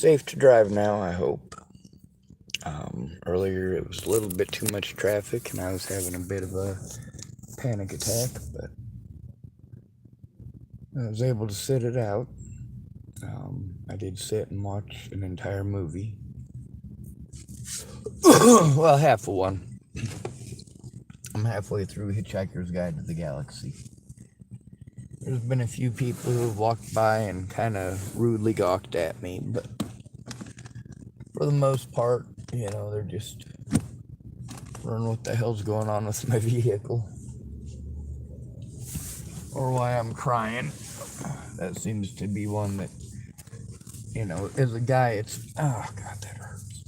Safe to drive now, I hope. Earlier it was a little bit too much traffic and I was having a bit of a panic attack, but I was able to sit it out. I did sit and watch an entire movie. Well, half of one. I'm halfway through Hitchhiker's Guide to the Galaxy. There's been a few people who have walked by and kind of rudely gawked at me, but for the most part, they're just wondering what the hell's going on with my vehicle. Or why I'm crying. That seems to be one that, as a guy, it's, oh God, that hurts.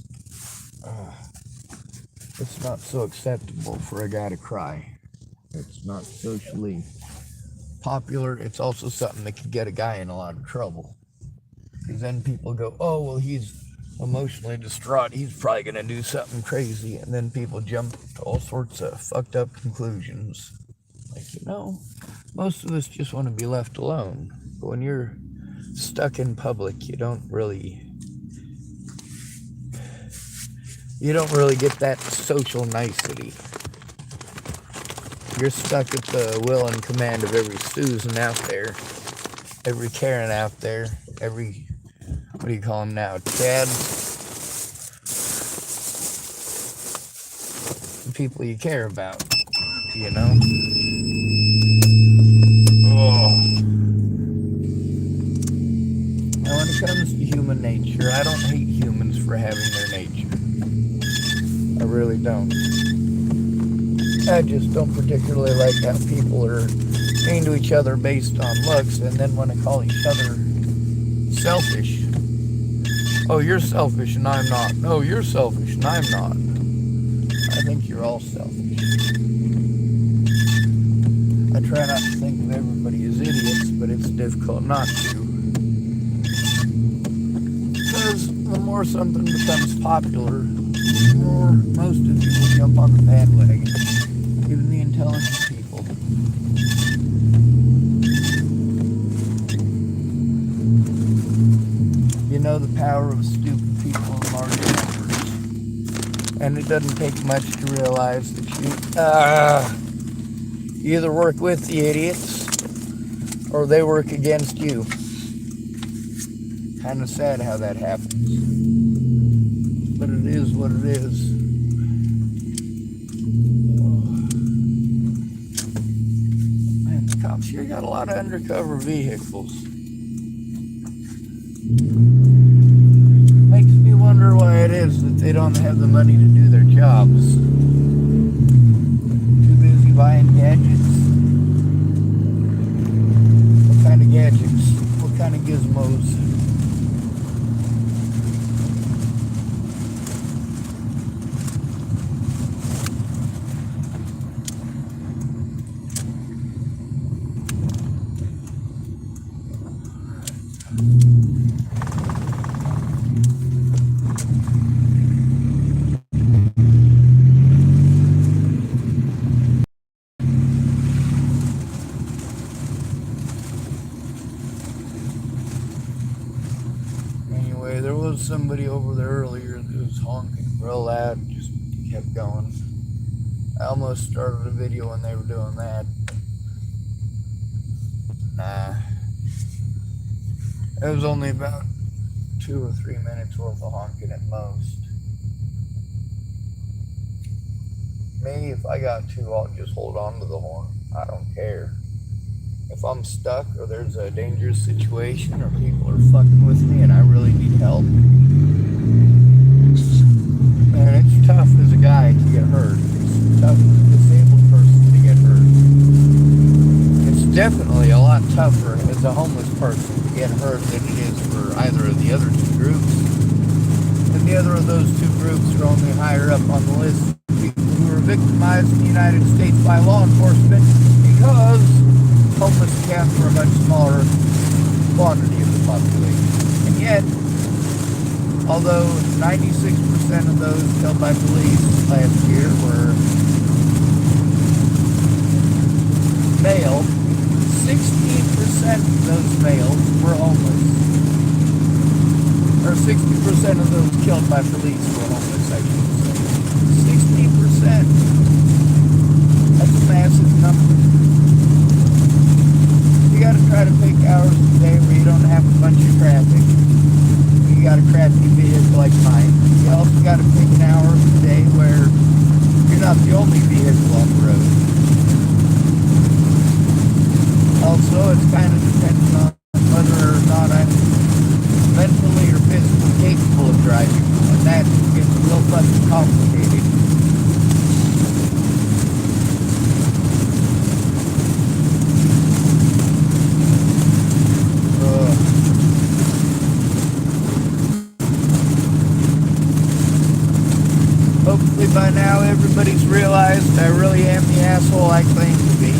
It's not so acceptable for a guy to cry. It's not socially popular. It's also something that could get a guy in a lot of trouble. Because then people go, oh, well, he's emotionally distraught. He's probably going to do something crazy. And then people jump to all sorts of fucked up conclusions. Like, most of us just want to be left alone. But when you're stuck in public, you don't really get that social nicety. You're stuck at the will and command of every Susan out there, every Karen out there, every, what do you call them now, Chad? The people you care about, Oh. Now when it comes to human nature, I don't hate humans for having their nature. I really don't. I just don't particularly like how people are mean to each other based on looks and then want to call each other selfish. Oh, you're selfish and I'm not. No, you're selfish and I'm not. I think you're all selfish. I try not to think of everybody as idiots, but it's difficult not to. Because the more something becomes popular, the more most of you will jump on the bandwagon. Even the intelligent people. You know the power of stupid people in large numbers. And it doesn't take much to realize that you either work with the idiots or they work against you. Kind of sad how that happens. But it is what it is. Cops here got a lot of undercover vehicles. Makes me wonder why it is that they don't have the money to do their jobs. Too busy buying gadgets? What kind of gadgets? What kind of gizmos? Anyway, there was somebody over there earlier that was honking real loud and just kept going. I almost started a video when they were doing that. Nah. It was only about 2 or 3 minutes worth of honking at most. Me, if I got to, I'll just hold on to the horn. I don't care. If I'm stuck or there's a dangerous situation or people are fucking with me and I really need help, man, it's tough as a guy to get hurt. It's tough as a disabled person to get hurt. It's definitely a lot tougher as a homeless person to get hurt than it is for either of the other two groups. And the other of those two groups are only higher up on the list of people who are victimized in the United States by law enforcement because homeless account for a much smaller quantity of the population. And yet, although 96% of those killed by police last year were male, 16% of those males were homeless. or 60% of those killed by police were homeless, I should say. 60%. That's a massive number. You gotta try to pick hours of the day where you don't have a bunch of traffic. You got a crappy vehicle like mine. You also gotta pick an hour of the day where you're not the only vehicle on the road. Also, it's kind of dependent on whether or not I'm mentally or physically capable of driving, and that gets real fucking complicated. Hopefully by now everybody's realized I really am the asshole I claim to be.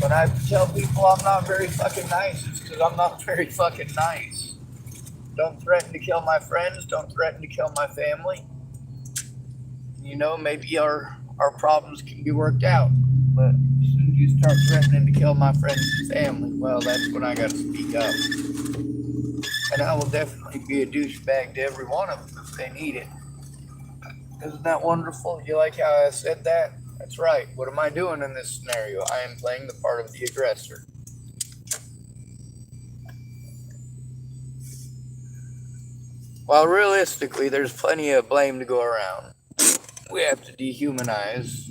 When I tell people I'm not very fucking nice, it's because I'm not very fucking nice. Don't threaten to kill my friends, don't threaten to kill my family. You know, maybe our problems can be worked out. But as soon as you start threatening to kill my friends and family, well, that's when I gotta speak up. And I will definitely be a douchebag to every one of them if they need it. Isn't that wonderful? You like how I said that? That's right. What am I doing in this scenario? I am playing the part of the aggressor. While realistically, there's plenty of blame to go around. We have to dehumanize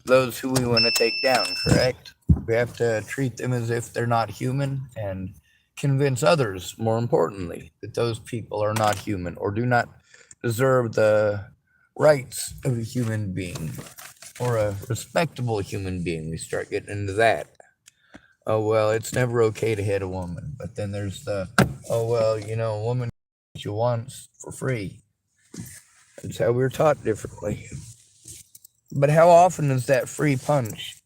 those who we want to take down, correct? We have to treat them as if they're not human and convince others, more importantly, that those people are not human or do not deserve the rights of a human being or a respectable human being. We start getting into that. Oh, well, it's never okay to hit a woman. But then there's the, oh, well, you know, a woman gets you once for free. That's how we were taught differently. But how often is that free punch?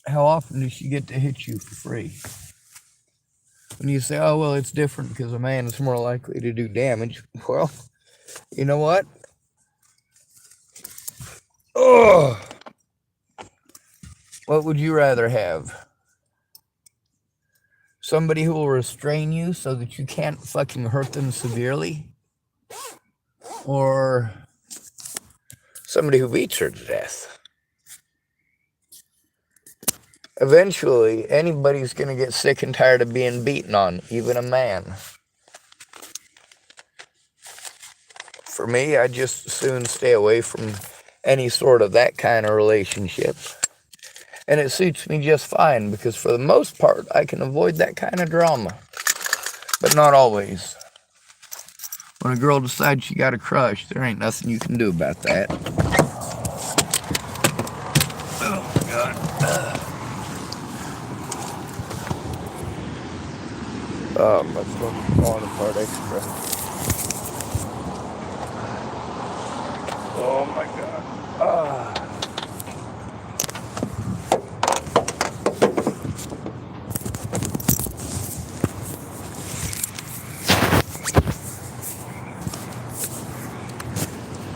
How often does she get to hit you for free? When you say, oh, well, it's different because a man is more likely to do damage. Well, you know what? Oh, what would you rather have? Somebody who will restrain you so that you can't fucking hurt them severely? Or somebody who beats her to death? Eventually, anybody's going to get sick and tired of being beaten on, even a man. For me, I just as soon stay away from any sort of that kind of relationship. And it suits me just fine, because for the most part, I can avoid that kind of drama. But not always. When a girl decides she got a crush, there ain't nothing you can do about that. Oh, my God. Oh, my stomach's falling apart extra. Oh, my God.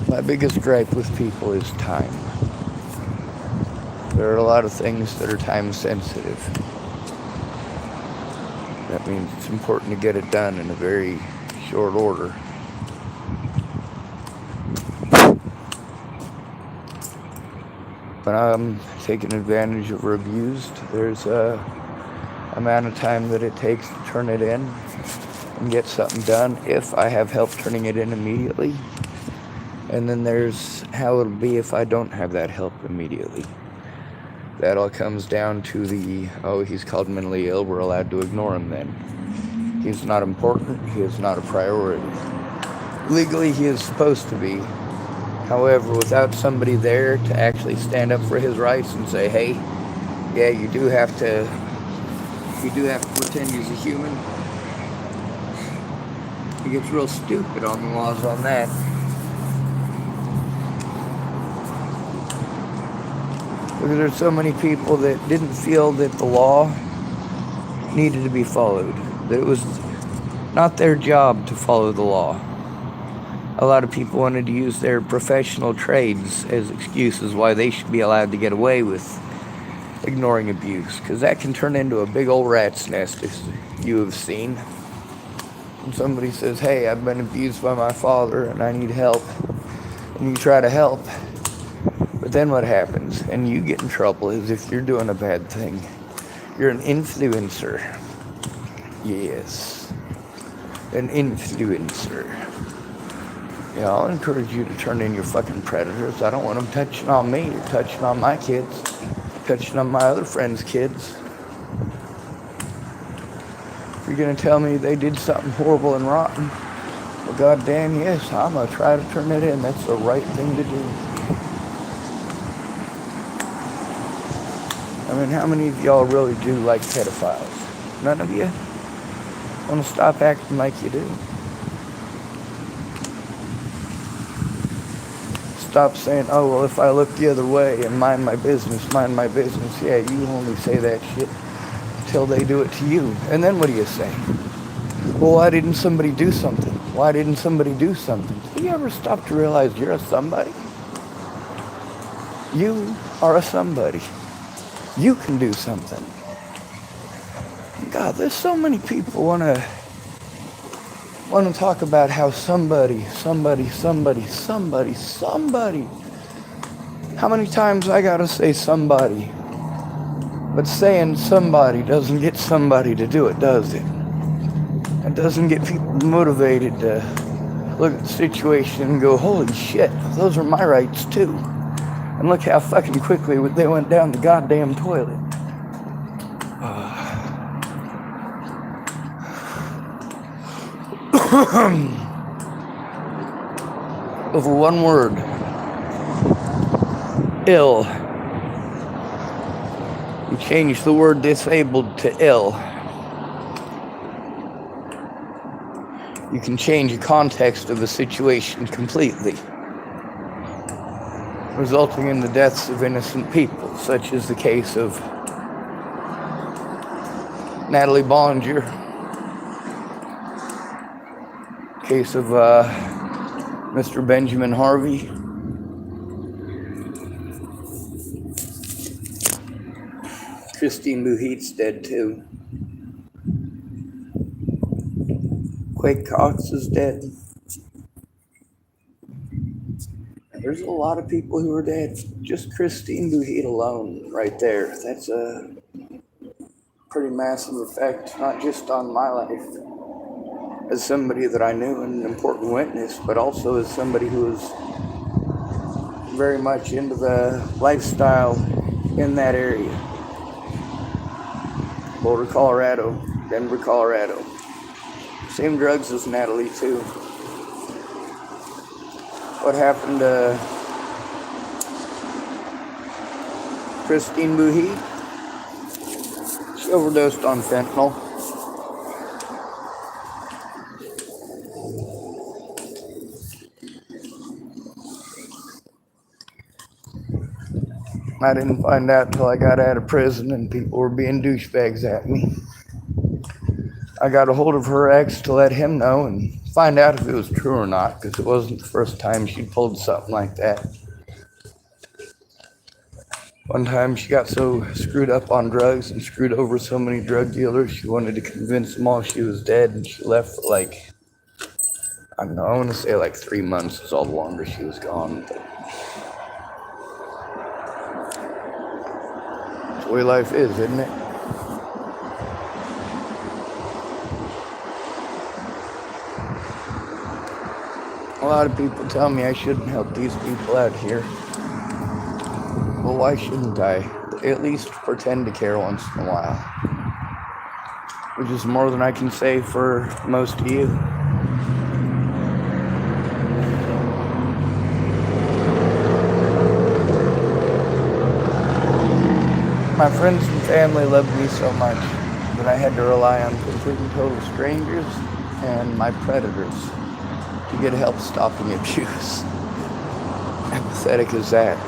My biggest gripe with people is time. There are a lot of things that are time sensitive. That means it's important to get it done in a very short order. When I'm taken advantage of or abused, there's a amount of time that it takes to turn it in and get something done if I have help turning it in immediately. And then there's how it'll be if I don't have that help immediately. That all comes down to the, oh, he's called mentally ill, we're allowed to ignore him then. He's not important, he is not a priority. Legally, he is supposed to be. However, without somebody there to actually stand up for his rights and say, hey, yeah, you do have to pretend he's a human. He gets real stupid on the laws on that. Because there's so many people that didn't feel that the law needed to be followed. That it was not their job to follow the law. A lot of people wanted to use their professional trades as excuses why they should be allowed to get away with ignoring abuse, because that can turn into a big old rat's nest, as you have seen. When somebody says, hey, I've been abused by my father and I need help, and you try to help, but then what happens? And you get in trouble as if you're doing a bad thing. You're an influencer. Yes, an influencer. Yeah, I'll encourage you to turn in your fucking predators. I don't want them touching on me or touching on my kids, touching on my other friends' kids. If you're gonna tell me they did something horrible and rotten, well, goddamn yes, I'm gonna try to turn it in. That's the right thing to do. I mean, how many of y'all really do like pedophiles? None of you? Want to stop acting like you do? Stop saying, oh, well, if I look the other way and mind my business. Yeah, you only say that shit till they do it to you. And then what do you say? Well, why didn't somebody do something? Why didn't somebody do something? Do you ever stop to realize you're a somebody? You are a somebody. You can do something. God, there's so many people want to talk about how somebody. How many times I gotta say somebody? But saying somebody doesn't get somebody to do it, does it? It doesn't get people motivated to look at the situation and go, holy shit, those are my rights too. And look how fucking quickly they went down the goddamn toilet. Over one word. Ill. You change the word disabled to ill. You can change the context of a situation completely, resulting in the deaths of innocent people, such as the case of Natalie Bollinger, case of Mr. Benjamin Harvey. Christine Buheit's dead too. Quake Cox is dead. There's a lot of people who are dead. Just Christine Buheit alone, right there. That's a pretty massive effect, not just on my life as somebody that I knew and an important witness, but also as somebody who was very much into the lifestyle in that area. Boulder, Colorado, Denver, Colorado. Same drugs as Natalie too. What happened to Christine Buheit? She overdosed on fentanyl. I didn't find out until I got out of prison and people were being douchebags at me. I got a hold of her ex to let him know and find out if it was true or not, because it wasn't the first time she'd pulled something like that. One time she got so screwed up on drugs and screwed over so many drug dealers, she wanted to convince them all she was dead, and she left for like, I don't know, I want to say like 3 months is all the longer she was gone. But it's the way life is, isn't it? A lot of people tell me I shouldn't help these people out here. Well, why shouldn't I? At least pretend to care once in a while. Which is more than I can say for most of you. My friends and family loved me so much that I had to rely on complete and total strangers and my predators to get help stopping abuse. How pathetic is that?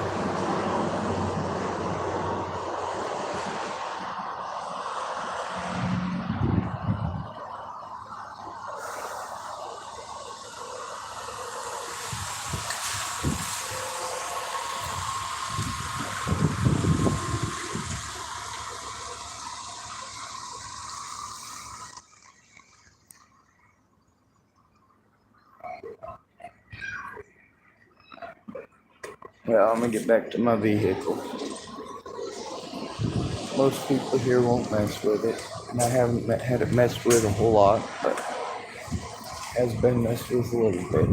Well, I'm gonna get back to my vehicle. Most people here won't mess with it, and I haven't had it messed with a whole lot, but has been messed with a little bit.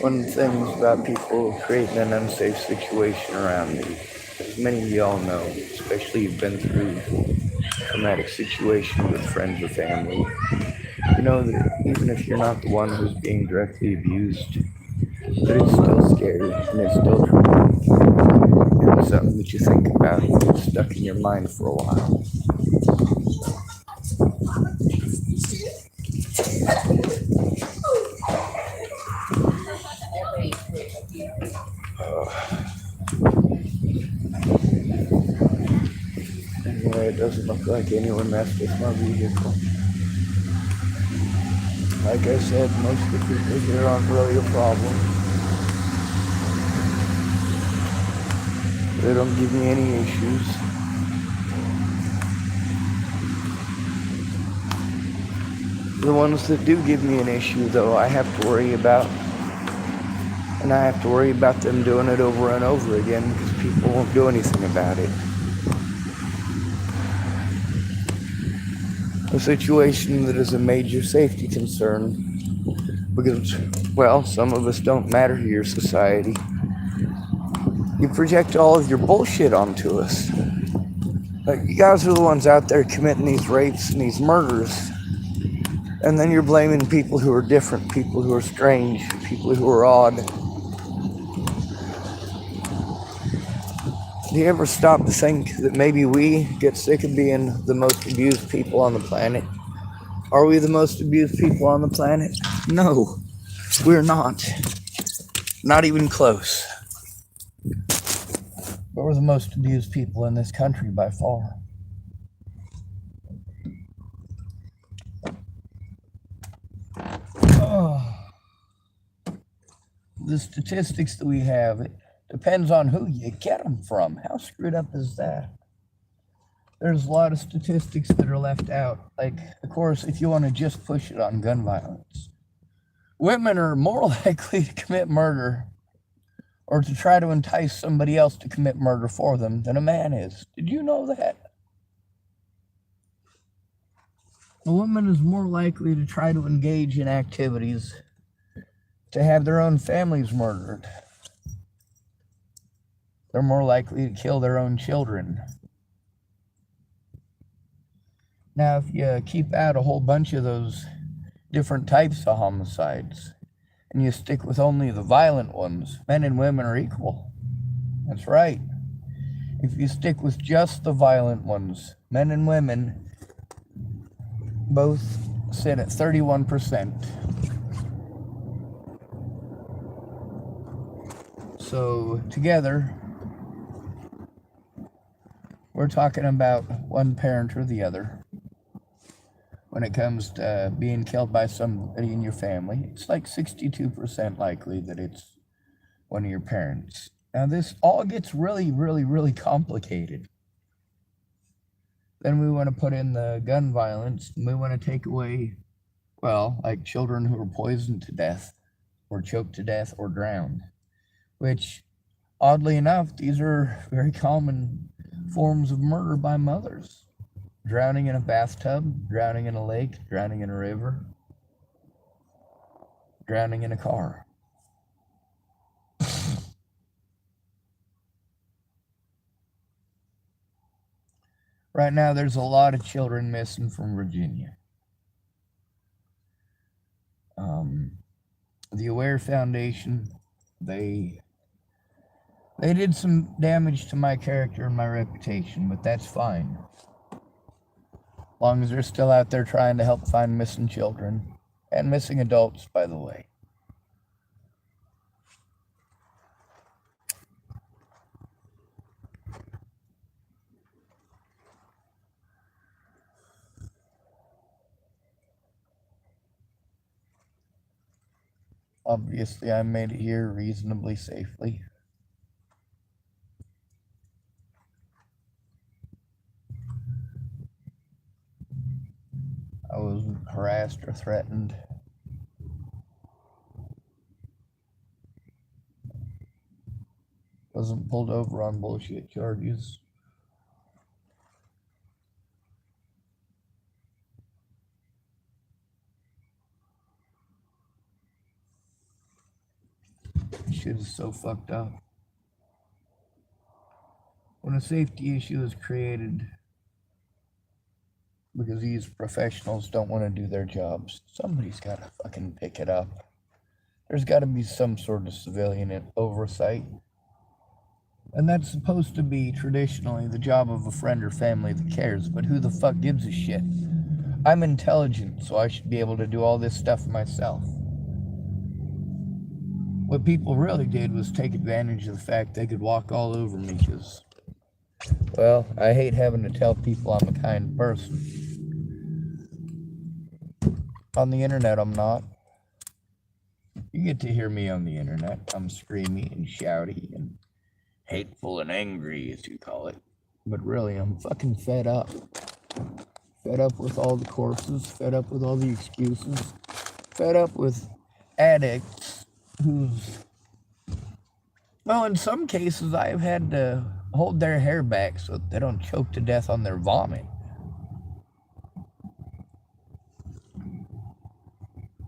One of the things about people creating an unsafe situation around me, as many of y'all know, especially you've been through a traumatic situation with friends or family, you know that even if you're not the one who's being directly abused, that it's still scary and it's still traumatic. And it's something that you think about and gets stuck in your mind for a while. Anyway, it doesn't look like anyone messed with my vehicle. Like I said, most of the people here aren't really a problem. They don't give me any issues. The ones that do give me an issue, though, I have to worry about. And I have to worry about them doing it over and over again because people won't do anything about it. A situation that is a major safety concern because, well, some of us don't matter to your society. You project all of your bullshit onto us. Like, you guys are the ones out there committing these rapes and these murders. And then you're blaming people who are different, people who are strange, people who are odd. Do you ever stop to think that maybe we get sick of being the most abused people on the planet? Are we the most abused people on the planet? No, we're not. Not even close. But we're the most abused people in this country by far. Oh. The statistics that we have, it depends on who you get them from. How screwed up is that? There's a lot of statistics that are left out. Like, of course, if you want to just push it on gun violence, women are more likely to commit murder or to try to entice somebody else to commit murder for them than a man is. Did you know that? A woman is more likely to try to engage in activities to have their own families murdered. They're more likely to kill their own children. Now, if you keep out a whole bunch of those different types of homicides and you stick with only the violent ones, men and women are equal. That's right. If you stick with just the violent ones, men and women both sit at 31%. So together, we're talking about one parent or the other. When it comes to being killed by somebody in your family, it's like 62% likely that it's one of your parents. Now, this all gets really, really, really complicated. Then we want to put in the gun violence, and we want to take away, well, like children who are poisoned to death, or choked to death, or drowned, which, oddly enough, these are very common forms of murder by mothers. Drowning in a bathtub, drowning in a lake, drowning in a river, drowning in a car. Right now, there's a lot of children missing from Virginia. The Aware Foundation, they did some damage to my character and my reputation, but that's fine. As long as they're still out there trying to help find missing children and missing adults, by the way. Obviously, I made it here reasonably safely. I was harassed or threatened. Wasn't pulled over on bullshit charges. Shit is so fucked up. When a safety issue is created because these professionals don't want to do their jobs, somebody's got to fucking pick it up. There's got to be some sort of civilian oversight. And that's supposed to be traditionally the job of a friend or family that cares, but who the fuck gives a shit? I'm intelligent, so I should be able to do all this stuff myself. What people really did was take advantage of the fact they could walk all over me because, well, I hate having to tell people I'm a kind person. On the internet, I'm not. You get to hear me on the internet. I'm screamy and shouty and hateful and angry, as you call it. But really, I'm fucking fed up. Fed up with all the corpses, fed up with all the excuses, fed up with addicts who's, well, in some cases, I've had to hold their hair back so they don't choke to death on their vomit.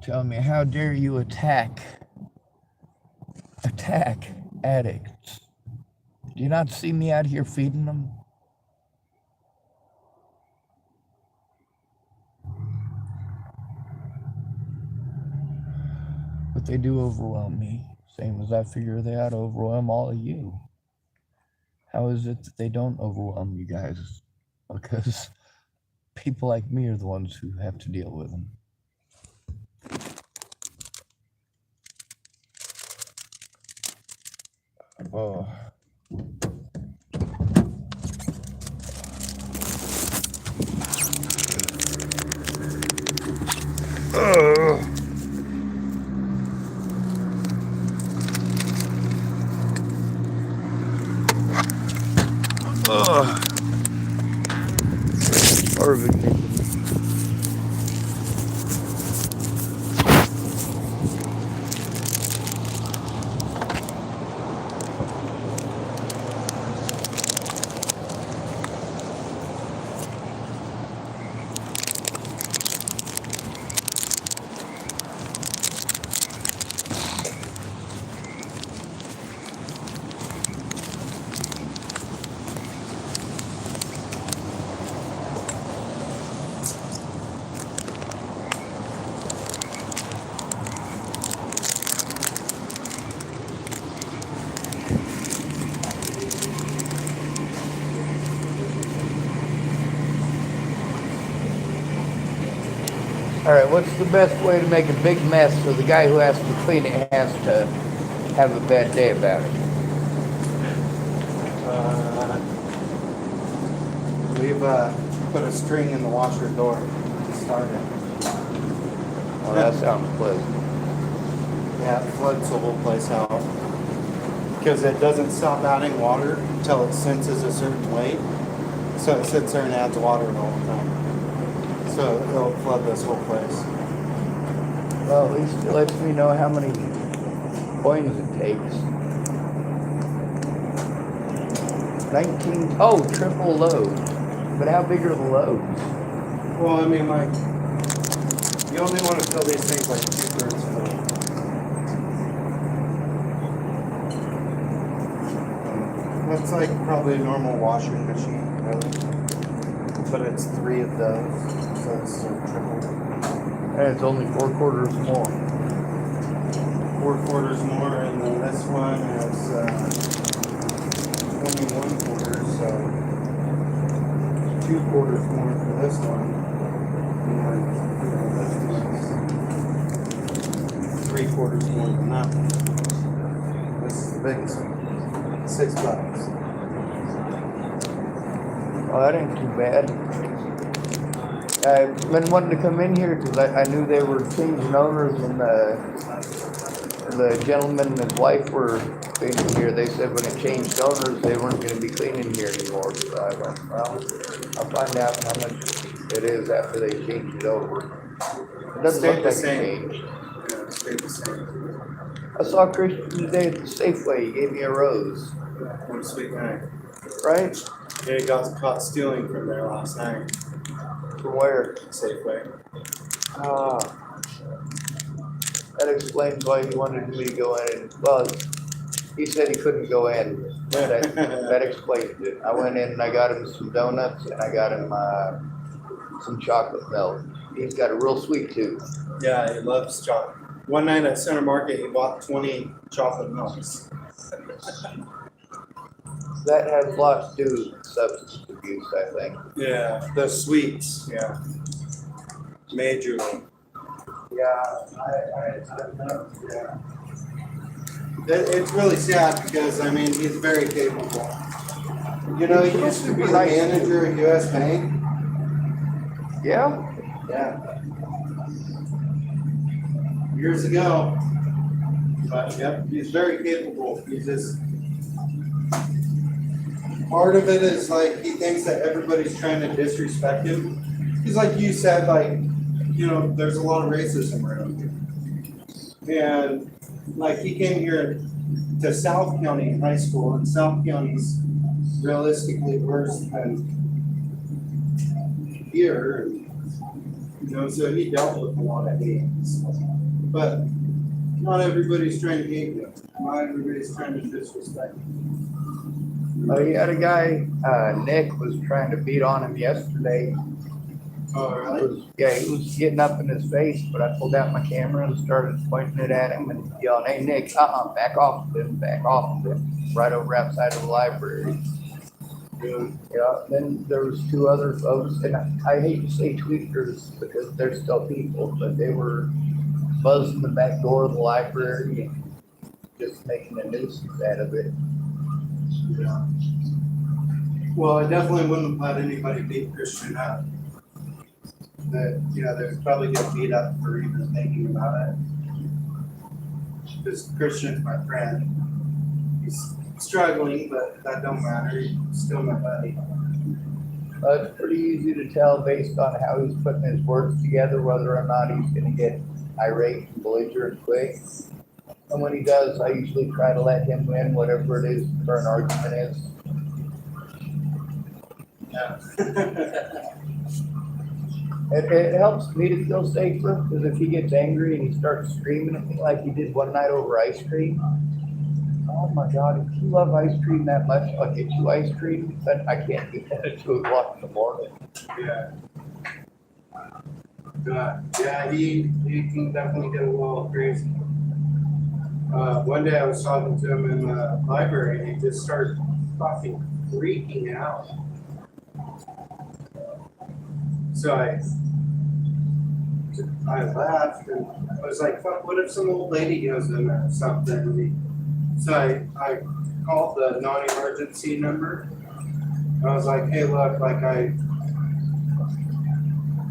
Tell me, how dare you attack addicts? Do you not see me out here feeding them? But they do overwhelm me, same as I figure they ought to overwhelm all of you. How is it that they don't overwhelm you guys? Because people like me are the ones who have to deal with them. Oh. Starving me. Alright, what's the best way to make a big mess so the guy who has to clean it has to have a bad day about it? We've put a string in the washer door to start it. Well, that sounds pleasant. Yeah, it floods the whole place out. Because it doesn't stop adding water until it senses a certain weight. So it sits there and adds water the whole time. So it'll flood this whole place. Well, at least it lets me know how many coins it takes. 19, oh, triple load. But how big are the loads? Well, I mean, like, you only want to fill these things like 2/3 full. That's like probably a normal washing machine, really. But it's 3 of those, so it's triple. And it's only 4/4 more. 4/4 more, and then this one is 21/4, so 2/4 more for this one. And like, this one's 3/4 more than that one. This is the biggest one. $6. Oh, that ain't too bad. I've been wanting to come in here because I knew they were changing owners, and the gentleman and his wife were cleaning here. They said when it changed owners, they weren't going to be cleaning here anymore. So I went, well, I'll find out how much It is after they changed it over. It doesn't Stayed look the like same. it changed. Yeah, it stayed the same. I saw Christian today at the Safeway. He gave me a rose. What a sweet guy. Right? Yeah, he got caught stealing from there last night. From where? Safeway. Ah. That explains why he wanted me to go in. Well, he said he couldn't go in. That explains it. I went in and I got him some donuts and I got him some chocolate milk. He's got a real sweet tooth. Yeah, he loves chocolate. One night at Center Market, he bought 20 chocolate milks. That has lots to do with substance abuse, I think. Yeah, the sweets. Yeah, majorly. Yeah, Yeah. It's really sad because, I mean, he's very capable. You know, he used to be the manager at U.S. Bank. Yeah? Yeah. Years ago. But, yep, he's very capable. He's just, part of it is like he thinks that everybody's trying to disrespect him. He's like you said, like, you know, there's a lot of racism around here. And like he came here to South County High School, and South County's realistically worse than here. You know, so he dealt with a lot of hate. But not everybody's trying to hate him. Not everybody's trying to disrespect him. He had a guy, Nick, was trying to beat on him yesterday. Oh, really? He was getting up in his face, but I pulled out my camera and started pointing it at him and yelling, "Hey, Nick, back off of him, back off of him," right over outside of the library. Yeah, then there was two other folks, and I hate to say tweakers because they're still people, but they were buzzing the back door of the library and just making a nuisance out of it. Yeah. Well, I definitely wouldn't let anybody beat Christian up. That, you know, they would probably get beat up for even thinking about it. Because Christian's my friend. He's struggling, but that don't matter. He's still my buddy. It's pretty easy to tell based on how he's putting his words together whether or not he's going to get irate and belligerent quick. And when he does, I usually try to let him win whatever it is the current argument is. Yeah. It helps me to feel safer because if he gets angry and he starts screaming at me like he did one night over ice cream, oh my God, if you love ice cream that much, I'll get you ice cream, but I can't do that at 2 o'clock in the morning. Yeah. Yeah, he can definitely get a little crazy. One day I was talking to him in the library and he just started fucking freaking out. So I laughed and I was like, fuck, what if some old lady goes in there or something? So I called the non-emergency number. And I was like, hey,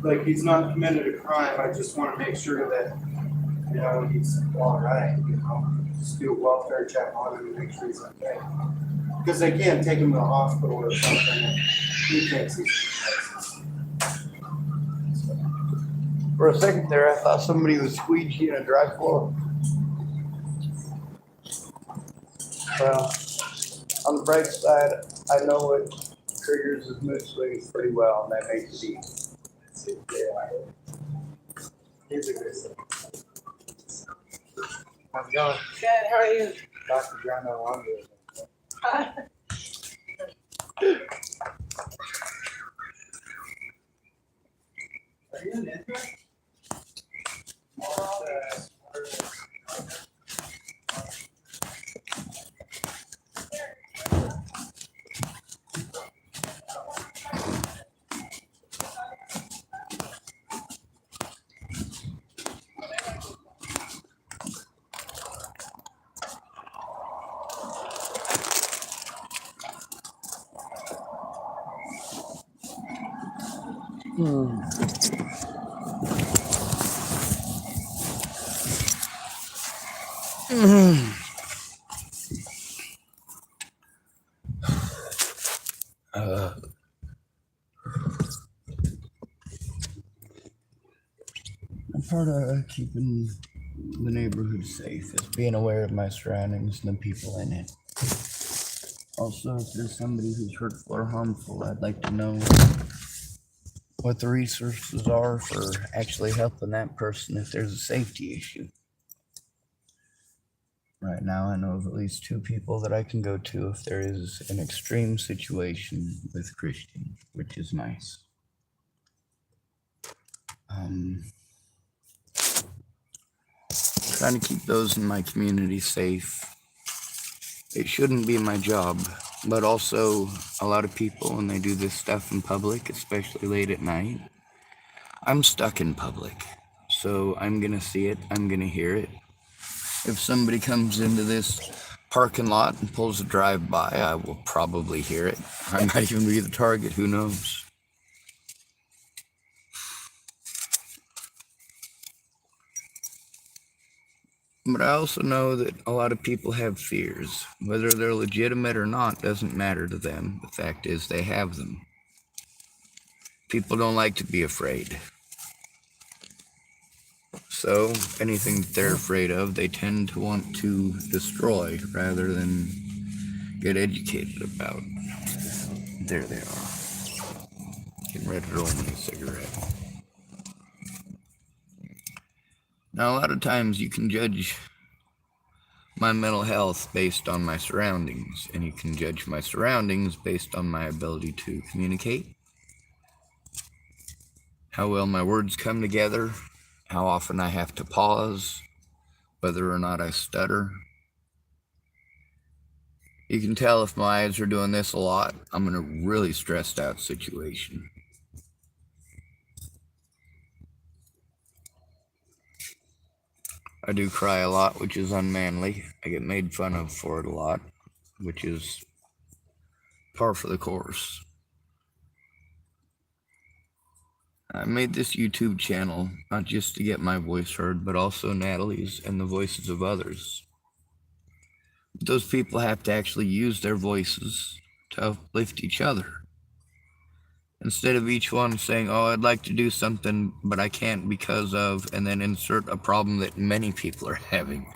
look, he's not committed a crime. I just want to make sure that, you know, he's all right. You know, just do a welfare check on him and make sure he's okay. Because they can't take him to the hospital or something. And he takes these places. For a second there, I thought somebody was squeegeeing a dry floor. Well, on the bright side, I know what triggers his mood swings pretty well, and that makes it easy. Yeah. He's a good thing. How's it going? Good, how are you? Dr. John no longer. Are you an intern? part of keeping the neighborhood safe is being aware of my surroundings and the people in it. Also, if there's somebody who's hurtful or harmful, I'd like to know what the resources are for actually helping that person if there's a safety issue. Right now, I know of at least 2 people that I can go to if there is an extreme situation with Christian, which is nice. Trying to keep those in my community safe. It shouldn't be my job, but also a lot of people, when they do this stuff in public, especially late at night, I'm stuck in public. So I'm gonna see it, I'm gonna hear it. If somebody comes into this parking lot and pulls a drive-by, I will probably hear it. I might even be the target, who knows? But I also know that a lot of people have fears. Whether they're legitimate or not doesn't matter to them. The fact is they have them. People don't like to be afraid. So anything that they're afraid of, they tend to want to destroy rather than get educated about. There they are. Getting ready to roll me a cigarette. Now, a lot of times you can judge my mental health based on my surroundings, and you can judge my surroundings based on my ability to communicate, how well my words come together, how often I have to pause, whether or not I stutter. You can tell if my eyes are doing this a lot, I'm in a really stressed out situation. I do cry a lot, which is unmanly. I get made fun of for it a lot, which is par for the course. I made this YouTube channel not just to get my voice heard, but also Natalie's and the voices of others. But those people have to actually use their voices to uplift each other. Instead of each one saying, oh, I'd like to do something, but I can't because of, and then insert a problem that many people are having.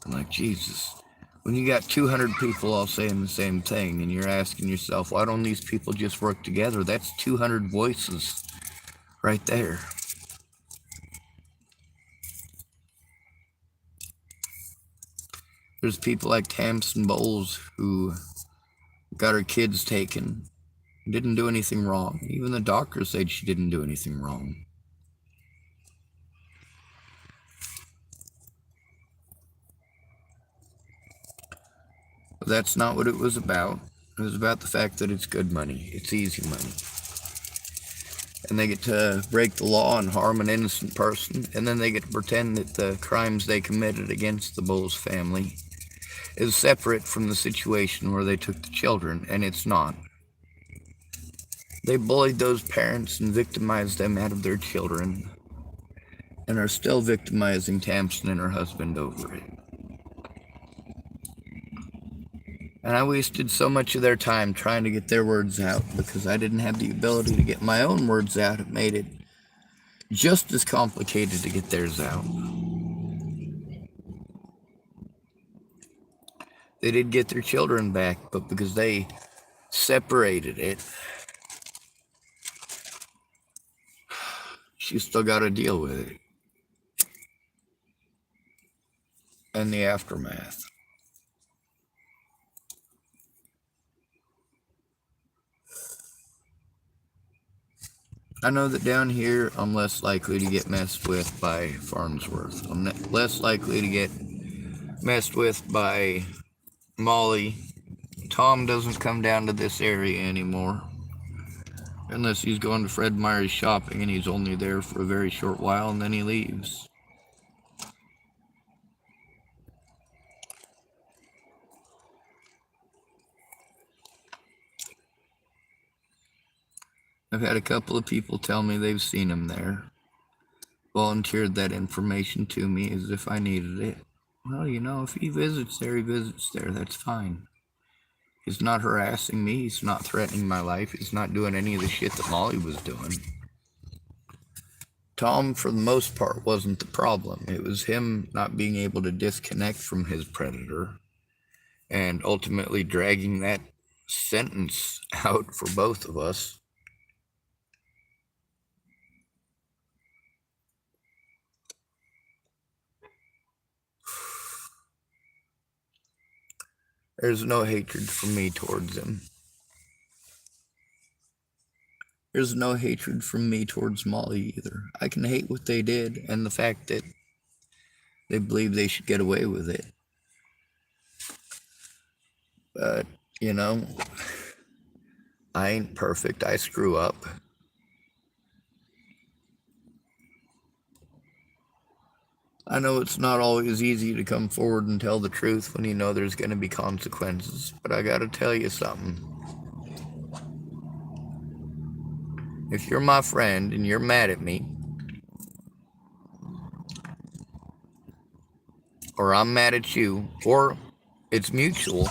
I'm like, Jesus. When you got 200 people all saying the same thing, and you're asking yourself, why don't these people just work together? That's 200 voices right there. There's people like Tamsin Bowles who got her kids taken, didn't do anything wrong. Even the doctor said she didn't do anything wrong. But that's not what it was about. It was about the fact that it's good money. It's easy money. And they get to break the law and harm an innocent person, and then they get to pretend that the crimes they committed against the Bowles family is separate from the situation where they took the children, and it's not. They bullied those parents and victimized them out of their children, and are still victimizing Tamsin and her husband over it. And I wasted so much of their time trying to get their words out because I didn't have the ability to get my own words out. It made it just as complicated to get theirs out. They did get their children back, but because they separated it, she still got to deal with it. And the aftermath. I know that down here, I'm less likely to get messed with by Farnsworth. I'm less likely to get messed with by Molly. Tom doesn't come down to this area anymore. Unless he's going to Fred Meyer's shopping and he's only there for a very short while and then he leaves. I've had a couple of people tell me they've seen him there. Volunteered that information to me as if I needed it. Well, you know, if he visits there, he visits there. That's fine. He's not harassing me. He's not threatening my life. He's not doing any of the shit that Molly was doing. Tom, for the most part, wasn't the problem. It was him not being able to disconnect from his predator and ultimately dragging that sentence out for both of us. There's no hatred from me towards him. There's no hatred from me towards Molly either. I can hate what they did and the fact that they believe they should get away with it. But, you know, I ain't perfect. I screw up. I know it's not always easy to come forward and tell the truth when you know there's going to be consequences, but I gotta tell you something. If you're my friend and you're mad at me, or I'm mad at you, or it's mutual,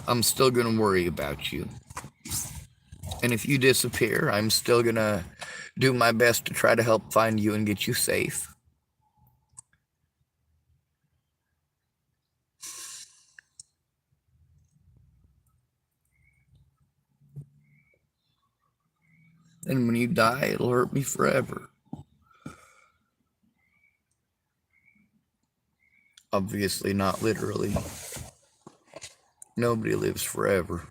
I'm still going to worry about you. And if you disappear, I'm still going to do my best to try to help find you and get you safe. And when you die, it'll hurt me forever. Obviously not literally. Nobody lives forever.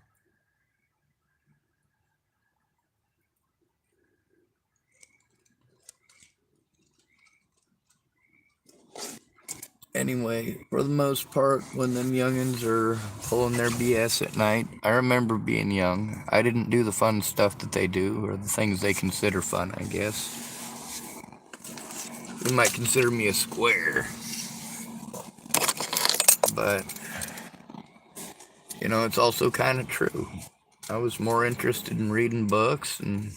Anyway, for the most part, when them youngins are pulling their BS at night, I remember being young. I didn't do the fun stuff that they do, or the things they consider fun, I guess. You might consider me a square. But, you know, it's also kind of true. I was more interested in reading books, and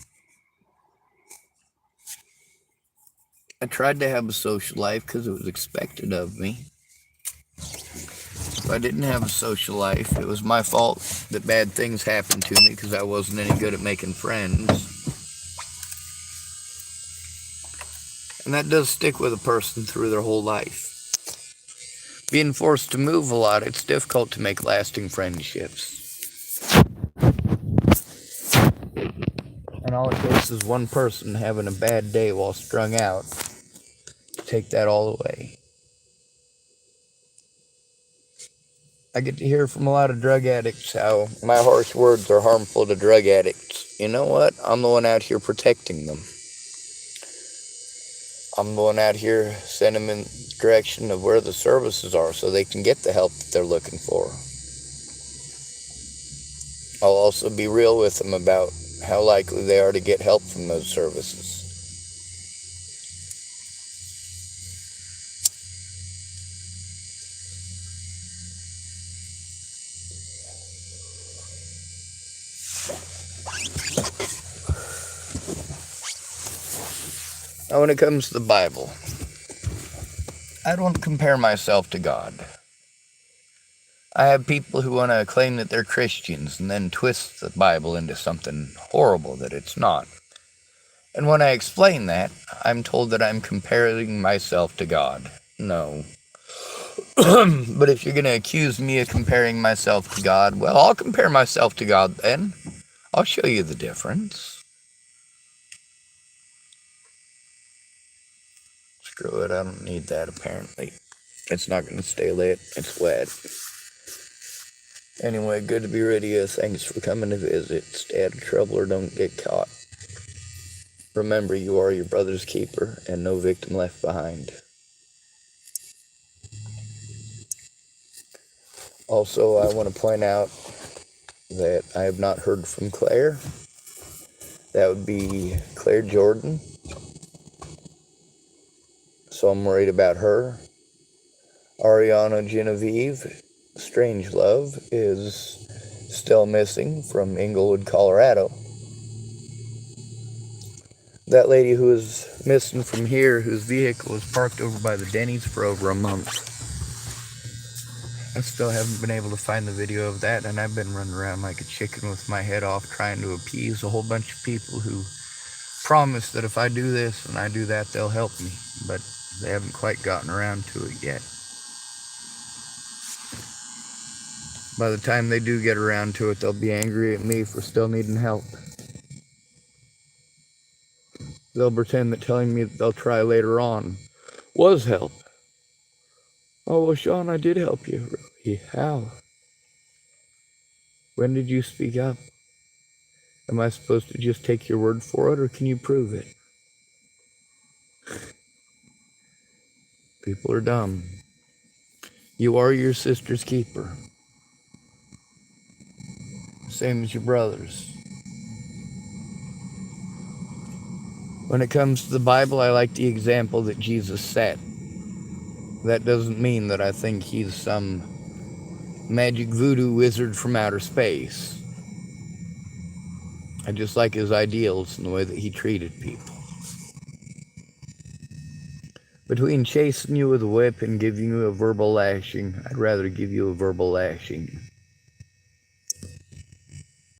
I tried to have a social life because it was expected of me. If I didn't have a social life, it was my fault that bad things happened to me because I wasn't any good at making friends. And that does stick with a person through their whole life. Being forced to move a lot, it's difficult to make lasting friendships. And all it takes is one person having a bad day while strung out to take that all away. I get to hear from a lot of drug addicts how my harsh words are harmful to drug addicts. You know what? I'm the one out here protecting them. I'm the one out here sending them in the direction of where the services are so they can get the help that they're looking for. I'll also be real with them about how likely they are to get help from those services. Now, when it comes to the Bible, I don't compare myself to God. I have people who want to claim that they're Christians and then twist the Bible into something horrible that it's not. And when I explain that, I'm told that I'm comparing myself to God. No. But if you're going to accuse me of comparing myself to God, well, I'll compare myself to God then. I'll show you the difference. Screw it, I don't need that apparently. It's not going to stay lit, it's wet. Anyway, good to be rid of you. Thanks for coming to visit. Stay out of trouble or don't get caught. Remember, you are your brother's keeper and no victim left behind. Also, I want to point out that I have not heard from Claire. That would be Claire Jordan. So I'm worried about her. Ariana Genevieve, Strangelove, is still missing from Inglewood, Colorado. That lady who is missing from here, whose vehicle was parked over by the Denny's for over a month. I still haven't been able to find the video of that, and I've been running around like a chicken with my head off trying to appease a whole bunch of people who promise that if I do this and I do that, they'll help me. But they haven't quite gotten around to it yet. By the time they do get around to it, they'll be angry at me for still needing help. They'll pretend that telling me that they'll try later on was help. Oh, well, Sean, I did help you. Really? How? When did you speak up? Am I supposed to just take your word for it, or can you prove it? People are dumb. You are your sister's keeper. Same as your brother's. When it comes to the Bible, I like the example that Jesus set. That doesn't mean that I think he's some magic voodoo wizard from outer space. I just like his ideals and the way that he treated people. Between chasing you with a whip and giving you a verbal lashing, I'd rather give you a verbal lashing.